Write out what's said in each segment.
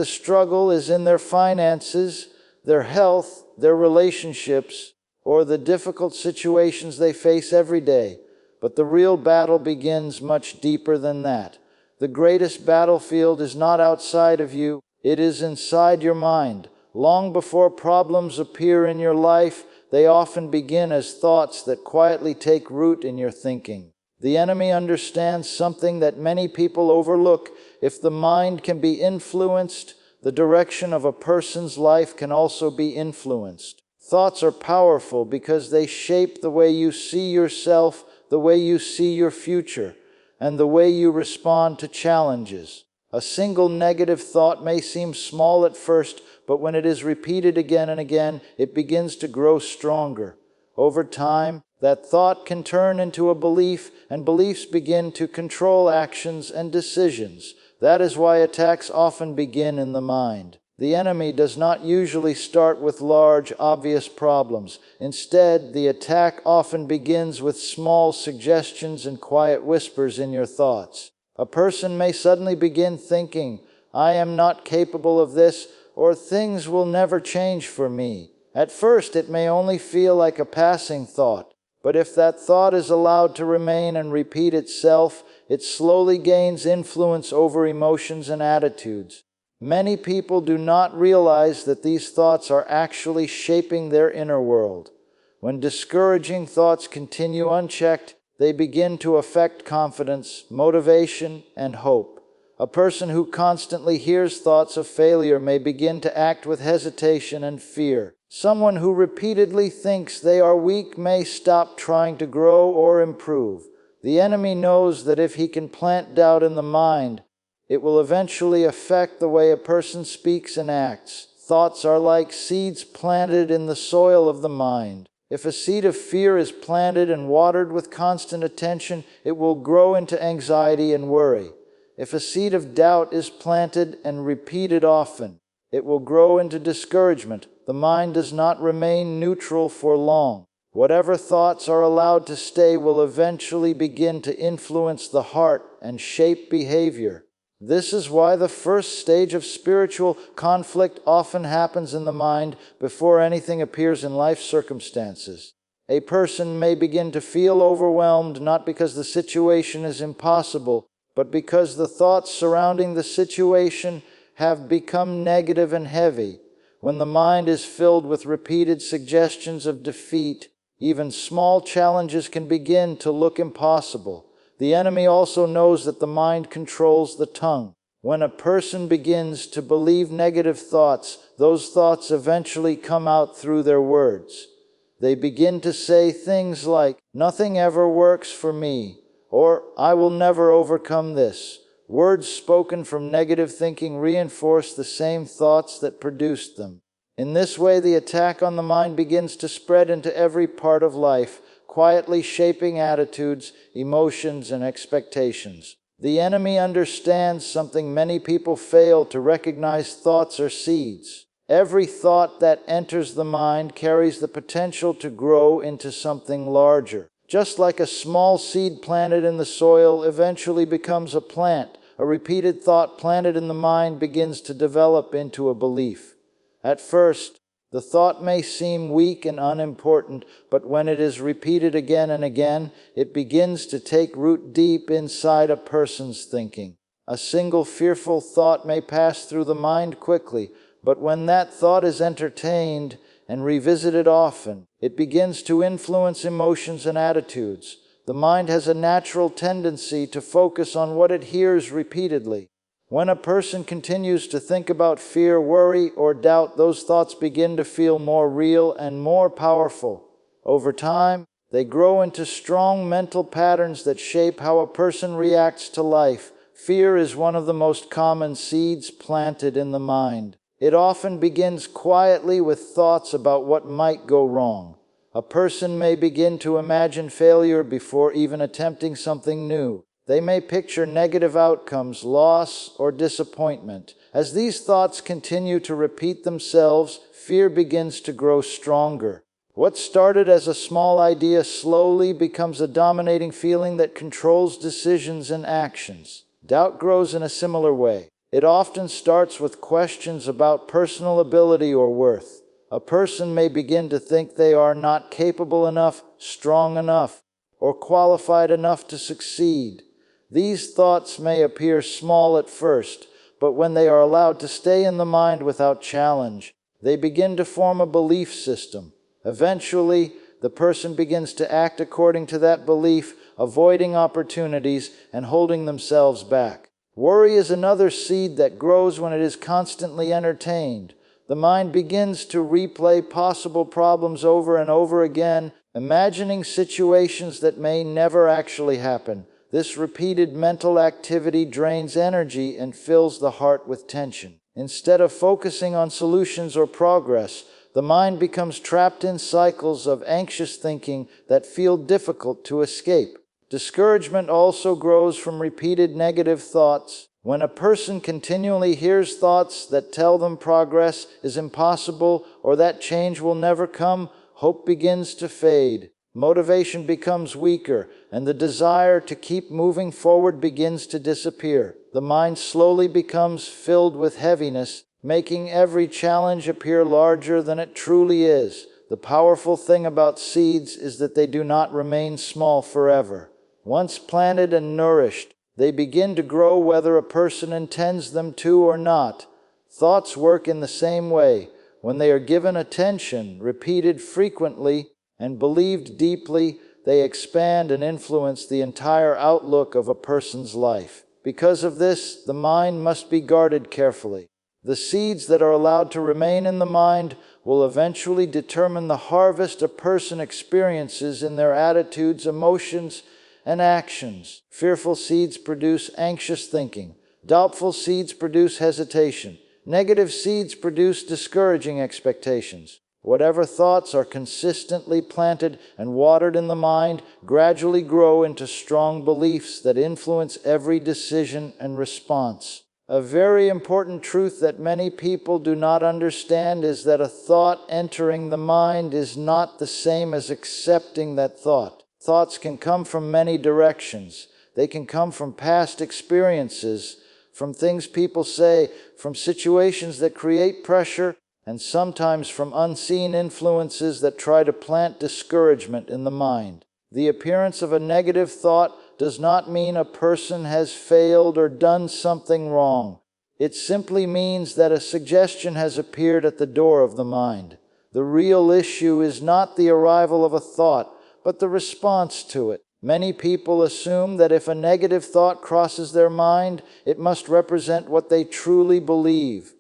The struggle is in their finances, their health, their relationships, or the difficult situations they face every day. But the real battle begins much deeper than that. The greatest battlefield is not outside of you, it is inside your mind. Long before problems appear in your life, they often begin as thoughts that quietly take root in your thinking. The enemy understands something that many people overlook. If the mind can be influenced, the direction of a person's life can also be influenced. Thoughts are powerful because they shape the way you see yourself, the way you see your future, and the way you respond to challenges. A single negative thought may seem small at first, but when it is repeated again and again, it begins to grow stronger. Over time, that thought can turn into a belief, and beliefs begin to control actions and decisions. That is why attacks often begin in the mind. The enemy does not usually start with large, obvious problems. Instead, the attack often begins with small suggestions and quiet whispers in your thoughts. A person may suddenly begin thinking, "I am not capable of this," or "things will never change for me." At first, it may only feel like a passing thought, but if that thought is allowed to remain and repeat itself, it slowly gains influence over emotions and attitudes. Many people do not realize that these thoughts are actually shaping their inner world. When discouraging thoughts continue unchecked, they begin to affect confidence, motivation, and hope. A person who constantly hears thoughts of failure may begin to act with hesitation and fear. Someone who repeatedly thinks they are weak may stop trying to grow or improve. The enemy knows that if he can plant doubt in the mind, it will eventually affect the way a person speaks and acts. Thoughts are like seeds planted in the soil of the mind. If a seed of fear is planted and watered with constant attention, it will grow into anxiety and worry. If a seed of doubt is planted and repeated often, it will grow into discouragement. The mind does not remain neutral for long. Whatever thoughts are allowed to stay will eventually begin to influence the heart and shape behavior. This is why the first stage of spiritual conflict often happens in the mind before anything appears in life circumstances. A person may begin to feel overwhelmed not because the situation is impossible, but because the thoughts surrounding the situation have become negative and heavy. When the mind is filled with repeated suggestions of defeat, even small challenges can begin to look impossible. The enemy also knows that the mind controls the tongue. When a person begins to believe negative thoughts, those thoughts eventually come out through their words. They begin to say things like, "Nothing ever works for me," or "I will never overcome this." Words spoken from negative thinking reinforce the same thoughts that produced them. In this way, the attack on the mind begins to spread into every part of life, quietly shaping attitudes, emotions, and expectations. The enemy understands something many people fail to recognize: thoughts are seeds. Every thought that enters the mind carries the potential to grow into something larger. Just like a small seed planted in the soil eventually becomes a plant, a repeated thought planted in the mind begins to develop into a belief. At first, the thought may seem weak and unimportant, but when it is repeated again and again, it begins to take root deep inside a person's thinking. A single fearful thought may pass through the mind quickly, but when that thought is entertained and revisited often, it begins to influence emotions and attitudes. The mind has a natural tendency to focus on what it hears repeatedly. When a person continues to think about fear, worry, or doubt, those thoughts begin to feel more real and more powerful. Over time, they grow into strong mental patterns that shape how a person reacts to life. Fear is one of the most common seeds planted in the mind. It often begins quietly with thoughts about what might go wrong. A person may begin to imagine failure before even attempting something new. They may picture negative outcomes, loss, or disappointment. As these thoughts continue to repeat themselves, fear begins to grow stronger. What started as a small idea slowly becomes a dominating feeling that controls decisions and actions. Doubt grows in a similar way. It often starts with questions about personal ability or worth. A person may begin to think they are not capable enough, strong enough, or qualified enough to succeed. These thoughts may appear small at first, but when they are allowed to stay in the mind without challenge, they begin to form a belief system. Eventually, the person begins to act according to that belief, avoiding opportunities and holding themselves back. Worry is another seed that grows when it is constantly entertained. The mind begins to replay possible problems over and over again, imagining situations that may never actually happen. This repeated mental activity drains energy and fills the heart with tension. Instead of focusing on solutions or progress, the mind becomes trapped in cycles of anxious thinking that feel difficult to escape. Discouragement also grows from repeated negative thoughts. When a person continually hears thoughts that tell them progress is impossible or that change will never come, hope begins to fade. Motivation becomes weaker, and the desire to keep moving forward begins to disappear. The mind slowly becomes filled with heaviness, making every challenge appear larger than it truly is. The powerful thing about seeds is that they do not remain small forever. Once planted and nourished, they begin to grow whether a person intends them to or not. Thoughts work in the same way. When they are given attention, repeated frequently, and believed deeply, they expand and influence the entire outlook of a person's life. Because of this, the mind must be guarded carefully. The seeds that are allowed to remain in the mind will eventually determine the harvest a person experiences in their attitudes, emotions, and actions. Fearful seeds produce anxious thinking. Doubtful seeds produce hesitation. Negative seeds produce discouraging expectations. Whatever thoughts are consistently planted and watered in the mind gradually grow into strong beliefs that influence every decision and response. A very important truth that many people do not understand is that a thought entering the mind is not the same as accepting that thought. Thoughts can come from many directions. They can come from past experiences, from things people say, from situations that create pressure, and sometimes from unseen influences that try to plant discouragement in the mind. The appearance of a negative thought does not mean a person has failed or done something wrong. It simply means that a suggestion has appeared at the door of the mind. The real issue is not the arrival of a thought, but the response to it. Many people assume that if a negative thought crosses their mind, it must represent what they truly believe.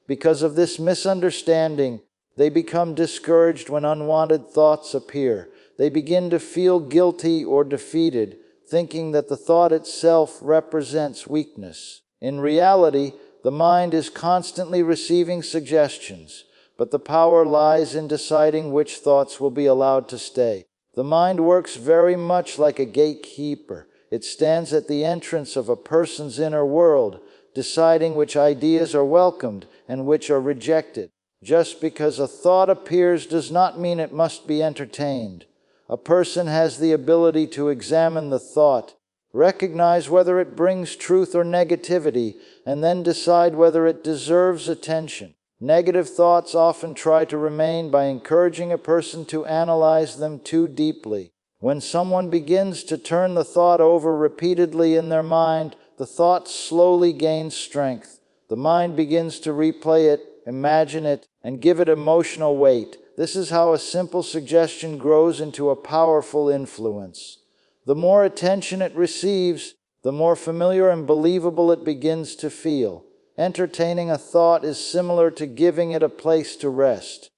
Because of this misunderstanding, they become discouraged when unwanted thoughts appear. They begin to feel guilty or defeated, thinking that the thought itself represents weakness. In reality, the mind is constantly receiving suggestions, but the power lies in deciding which thoughts will be allowed to stay. The mind works very much like a gatekeeper. It stands at the entrance of a person's inner world, deciding which ideas are welcomed and which are rejected. Just because a thought appears does not mean it must be entertained. A person has the ability to examine the thought, recognize whether it brings truth or negativity, and then decide whether it deserves attention. Negative thoughts often try to remain by encouraging a person to analyze them too deeply. When someone begins to turn the thought over repeatedly in their mind, the thought slowly gains strength. The mind begins to replay it, imagine it, and give it emotional weight. This is how a simple suggestion grows into a powerful influence. The more attention it receives, the more familiar and believable it begins to feel. Entertaining a thought is similar to giving it a place to rest.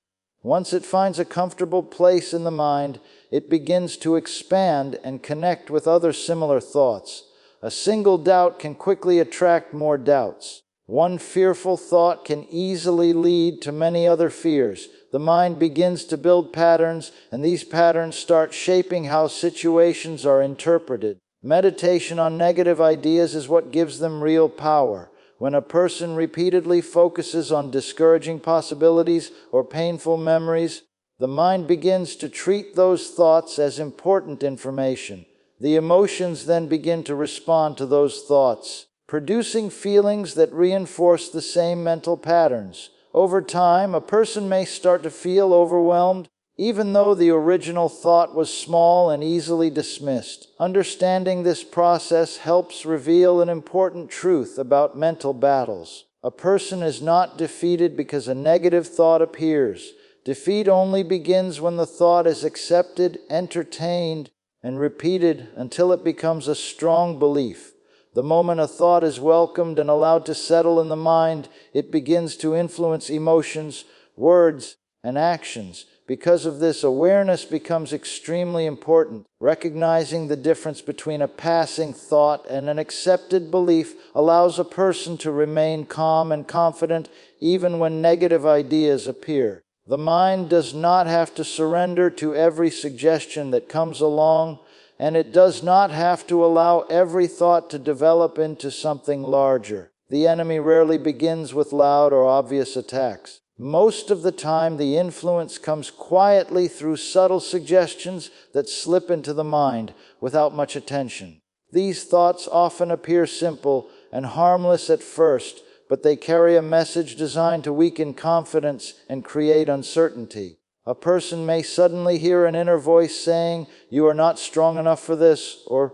Once it finds a comfortable place in the mind, it begins to expand and connect with other similar thoughts. A single doubt can quickly attract more doubts. One fearful thought can easily lead to many other fears. The mind begins to build patterns, and these patterns start shaping how situations are interpreted. Meditation on negative ideas is what gives them real power. When a person repeatedly focuses on discouraging possibilities or painful memories, the mind begins to treat those thoughts as important information. The emotions then begin to respond to those thoughts. producing feelings that reinforce the same mental patterns. Over time, a person may start to feel overwhelmed, even though the original thought was small and easily dismissed. Understanding this process helps reveal an important truth about mental battles. A person is not defeated because a negative thought appears. Defeat only begins when the thought is accepted, entertained, and repeated until it becomes a strong belief. The moment a thought is welcomed and allowed to settle in the mind, it begins to influence emotions, words, and actions. Because of this, awareness becomes extremely important. Recognizing the difference between a passing thought and an accepted belief allows a person to remain calm and confident even when negative ideas appear. The mind does not have to surrender to every suggestion that comes along, and it does not have to allow every thought to develop into something larger. The enemy rarely begins with loud or obvious attacks. Most of the time, the influence comes quietly through subtle suggestions that slip into the mind without much attention. These thoughts often appear simple and harmless at first, but they carry a message designed to weaken confidence and create uncertainty. A person may suddenly hear an inner voice saying, "You are not strong enough for this," or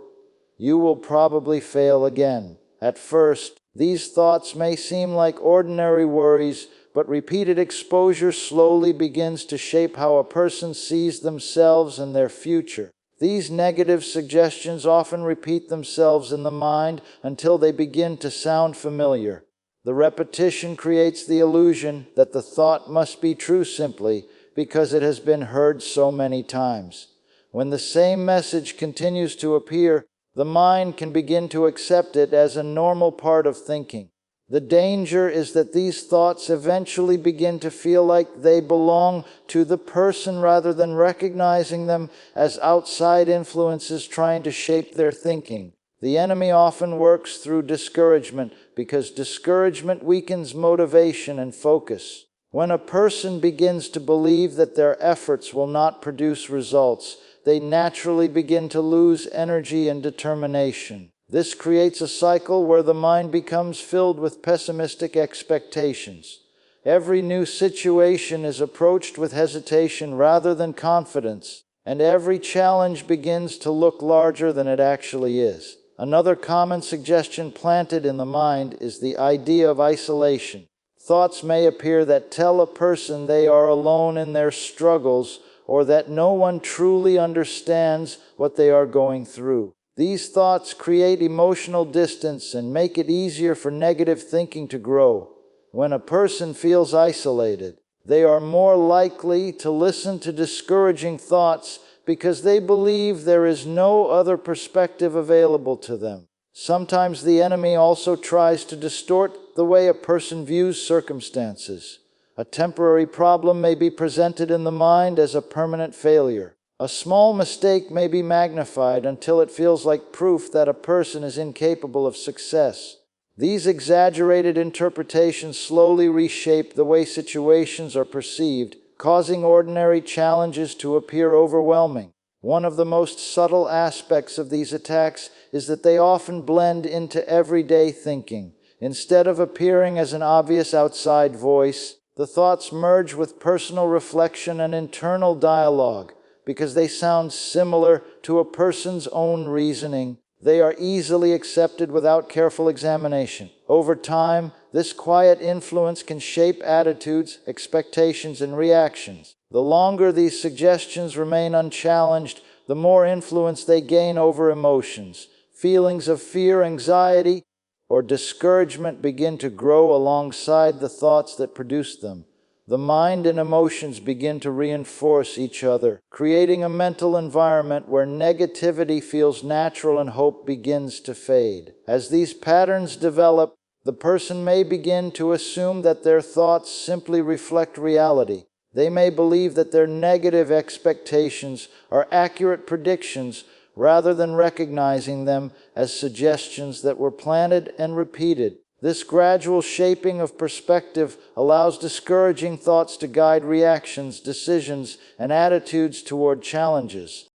"You will probably fail again." At first, these thoughts may seem like ordinary worries, but repeated exposure slowly begins to shape how a person sees themselves and their future. These negative suggestions often repeat themselves in the mind until they begin to sound familiar. The repetition creates the illusion that the thought must be true simply because it has been heard so many times. When the same message continues to appear, the mind can begin to accept it as a normal part of thinking. The danger is that these thoughts eventually begin to feel like they belong to the person rather than recognizing them as outside influences trying to shape their thinking. The enemy often works through discouragement because discouragement weakens motivation and focus. When a person begins to believe that their efforts will not produce results, they naturally begin to lose energy and determination. This creates a cycle where the mind becomes filled with pessimistic expectations. Every new situation is approached with hesitation rather than confidence, and every challenge begins to look larger than it actually is. Another common suggestion planted in the mind is the idea of isolation. Thoughts may appear that tell a person they are alone in their struggles or that no one truly understands what they are going through. These thoughts create emotional distance and make it easier for negative thinking to grow. When a person feels isolated, they are more likely to listen to discouraging thoughts because they believe there is no other perspective available to them. Sometimes the enemy also tries to distort the way a person views circumstances. A temporary problem may be presented in the mind as a permanent failure. A small mistake may be magnified until it feels like proof that a person is incapable of success. These exaggerated interpretations slowly reshape the way situations are perceived, causing ordinary challenges to appear overwhelming. One of the most subtle aspects of these attacks is that they often blend into everyday thinking. Instead of appearing as an obvious outside voice, the thoughts merge with personal reflection and internal dialogue. Because they sound similar to a person's own reasoning, they are easily accepted without careful examination. Over time, this quiet influence can shape attitudes, expectations, and reactions. The longer these suggestions remain unchallenged, the more influence they gain over emotions. Feelings of fear, anxiety, or discouragement begin to grow alongside the thoughts that produce them. The mind and emotions begin to reinforce each other, creating a mental environment where negativity feels natural and hope begins to fade. As these patterns develop, the person may begin to assume that their thoughts simply reflect reality. They may believe that their negative expectations are accurate predictions rather than recognizing them as suggestions that were planted and repeated. This gradual shaping of perspective allows discouraging thoughts to guide reactions, decisions, and attitudes toward challenges.